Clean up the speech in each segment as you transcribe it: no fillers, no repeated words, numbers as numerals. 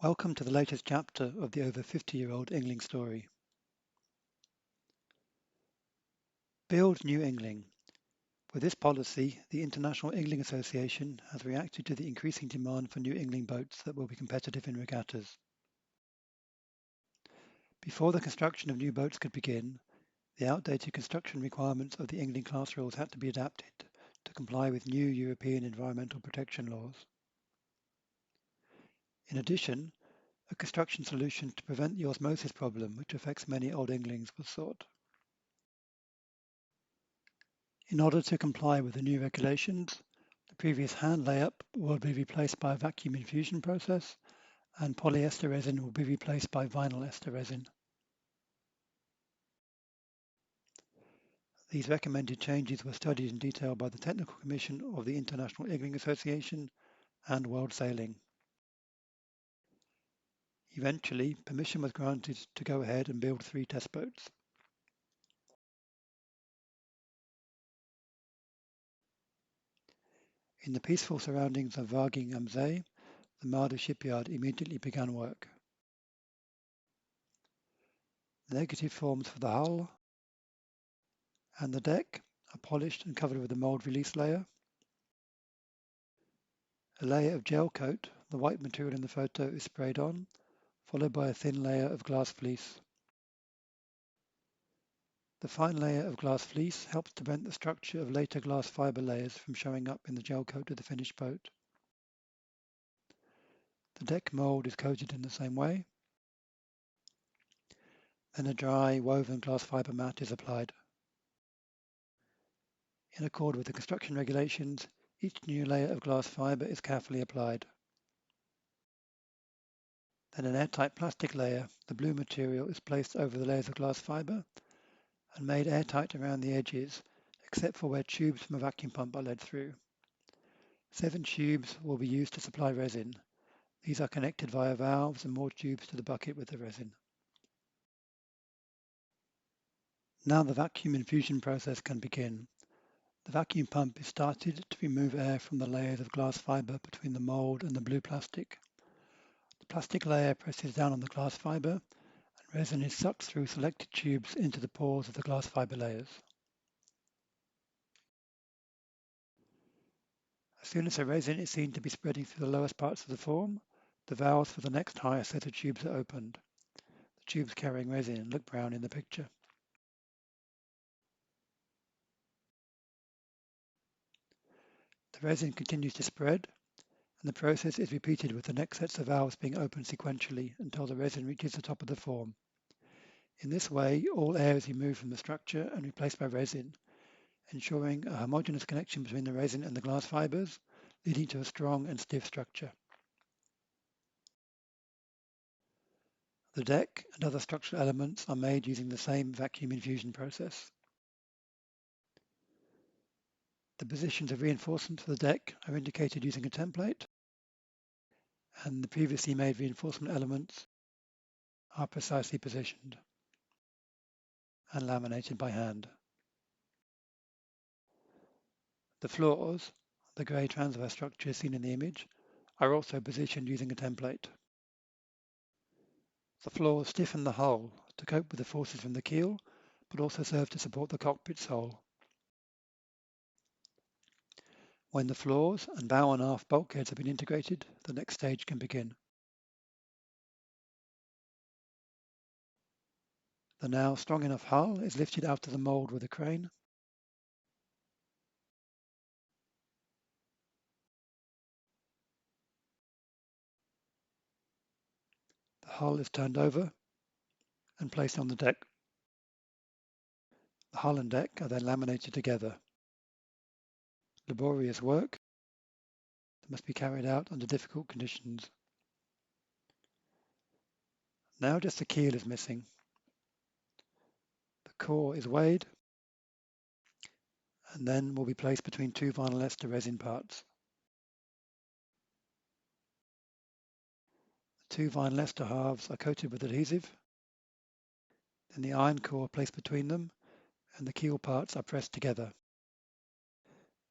Welcome to the latest chapter of the over 50-year-old Yngling story. Build New Yngling. With this policy, the International Yngling Association has reacted to the increasing demand for new Yngling boats that will be competitive in regattas. Before the construction of new boats could begin, the outdated construction requirements of the Yngling class rules had to be adapted to comply with new European environmental protection laws. In addition, a construction solution to prevent the osmosis problem, which affects many old Ynglings, was sought. In order to comply with the new regulations, the previous hand layup will be replaced by a vacuum infusion process, and polyester resin will be replaced by vinyl ester resin. These recommended changes were studied in detail by the Technical Commission of the International Yngling Association and World Sailing. Eventually, permission was granted to go ahead and build 3 test boats. In the peaceful surroundings of Varging am See, the Marder shipyard immediately began work. The negative forms for the hull and the deck are polished and covered with a mold release layer. A layer of gel coat, the white material in the photo, is sprayed on, followed by a thin layer of glass fleece. The fine layer of glass fleece helps to prevent the structure of later glass fiber layers from showing up in the gel coat of the finished boat. The deck mold is coated in the same way. Then a dry woven glass fiber mat is applied. In accord with the construction regulations, each new layer of glass fiber is carefully applied. Then an airtight plastic layer, the blue material, is placed over the layers of glass fiber and made airtight around the edges, except for where tubes from a vacuum pump are led through. 7 tubes will be used to supply resin. These are connected via valves and more tubes to the bucket with the resin. Now the vacuum infusion process can begin. The vacuum pump is started to remove air from the layers of glass fiber between the mold and the blue plastic. The plastic layer presses down on the glass fiber, and resin is sucked through selected tubes into the pores of the glass fiber layers. As soon as the resin is seen to be spreading through the lowest parts of the form, the valves for the next higher set of tubes are opened. The tubes carrying resin look brown in the picture. The resin continues to spread, and the process is repeated with the next sets of valves being opened sequentially until the resin reaches the top of the form. In this way, all air is removed from the structure and replaced by resin, ensuring a homogeneous connection between the resin and the glass fibers, leading to a strong and stiff structure. The deck and other structural elements are made using the same vacuum infusion process. The positions of reinforcement for the deck are indicated using a template, and the previously made reinforcement elements are precisely positioned and laminated by hand. The floors, the grey transverse structures seen in the image, are also positioned using a template. The floors stiffen the hull to cope with the forces from the keel, but also serve to support the cockpit's hull. When the floors and bow and aft bulkheads have been integrated, the next stage can begin. The now strong enough hull is lifted out of the mould with a crane. The hull is turned over and placed on the deck. The hull and deck are then laminated together. Laborious work that must be carried out under difficult conditions. Now just the keel is missing. The core is weighed and then will be placed between 2 vinyl ester resin parts. The 2 vinyl ester halves are coated with adhesive, then the iron core placed between them, and the keel parts are pressed together.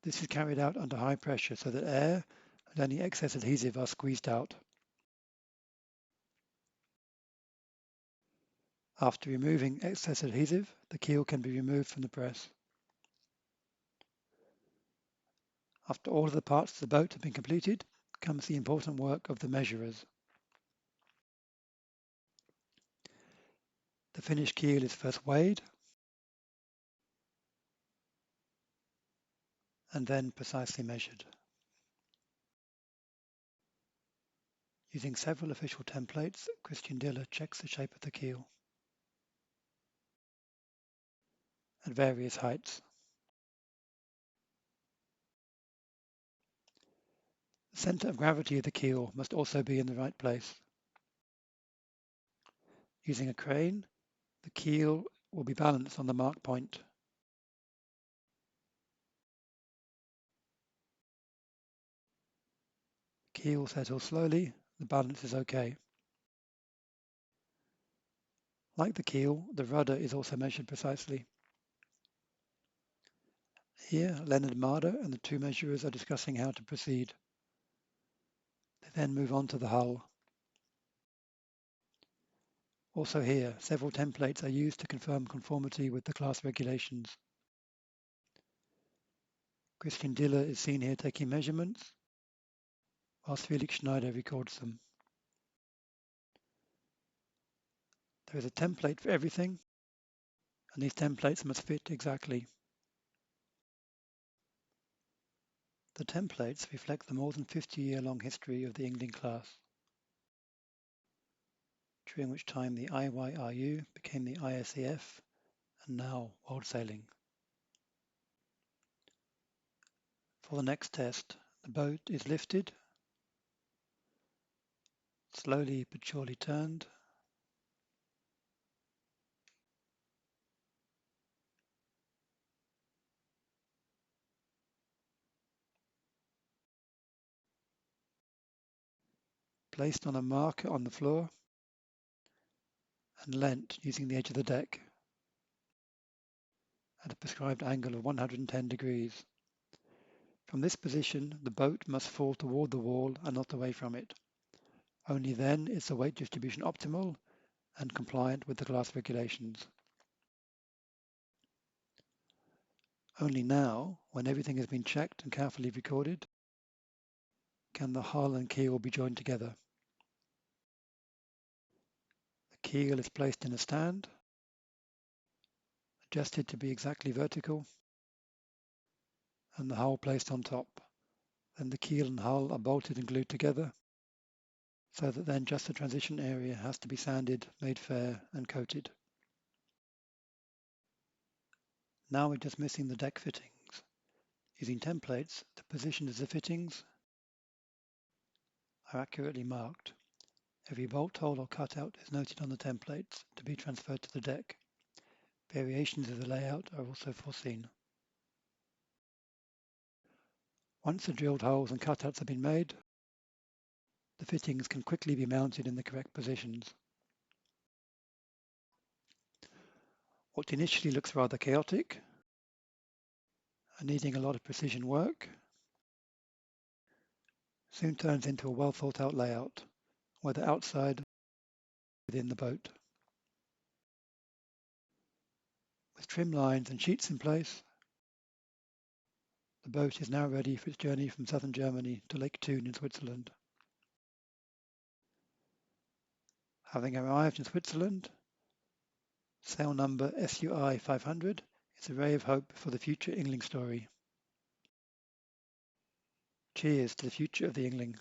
This is carried out under high pressure so that air and any excess adhesive are squeezed out. After removing excess adhesive, the keel can be removed from the press. After all of the parts of the boat have been completed, comes the important work of the measurers. The finished keel is first weighed and then precisely measured. Using several official templates, Christian Diller checks the shape of the keel at various heights. The center of gravity of the keel must also be in the right place. Using a crane, the keel will be balanced on the mark point. Keel settles slowly, the balance is okay. Like the keel, the rudder is also measured precisely. Here, Leonard Marder and the two measurers are discussing how to proceed. They then move on to the hull. Also here, several templates are used to confirm conformity with the class regulations. Christian Diller is seen here taking measurements, whilst Felix Schneider records them. There is a template for everything, and these templates must fit exactly. The templates reflect the more than 50-year-long history of the Yngling class, during which time the IYRU became the ISEF and now World Sailing. For the next test, the boat is lifted, slowly but surely turned, placed on a marker on the floor, and leant using the edge of the deck at a prescribed angle of 110 degrees. From this position, the boat must fall toward the wall and not away from it. Only then is the weight distribution optimal and compliant with the class regulations. Only now, when everything has been checked and carefully recorded, can the hull and keel be joined together. The keel is placed in a stand, adjusted to be exactly vertical, and the hull placed on top. Then the keel and hull are bolted and glued together, so that then just the transition area has to be sanded, made fair, and coated. Now we're just missing the deck fittings. Using templates, the positions of the fittings are accurately marked. Every bolt hole or cutout is noted on the templates to be transferred to the deck. Variations of the layout are also foreseen. Once the drilled holes and cutouts have been made, the fittings can quickly be mounted in the correct positions. What initially looks rather chaotic and needing a lot of precision work soon turns into a well thought out layout, whether outside or within the boat. With trim lines and sheets in place, the boat is now ready for its journey from southern Germany to Lake Thun in Switzerland. Having arrived in Switzerland, sail number SUI 500 is a ray of hope for the future Yngling story. Cheers to the future of the Yngling.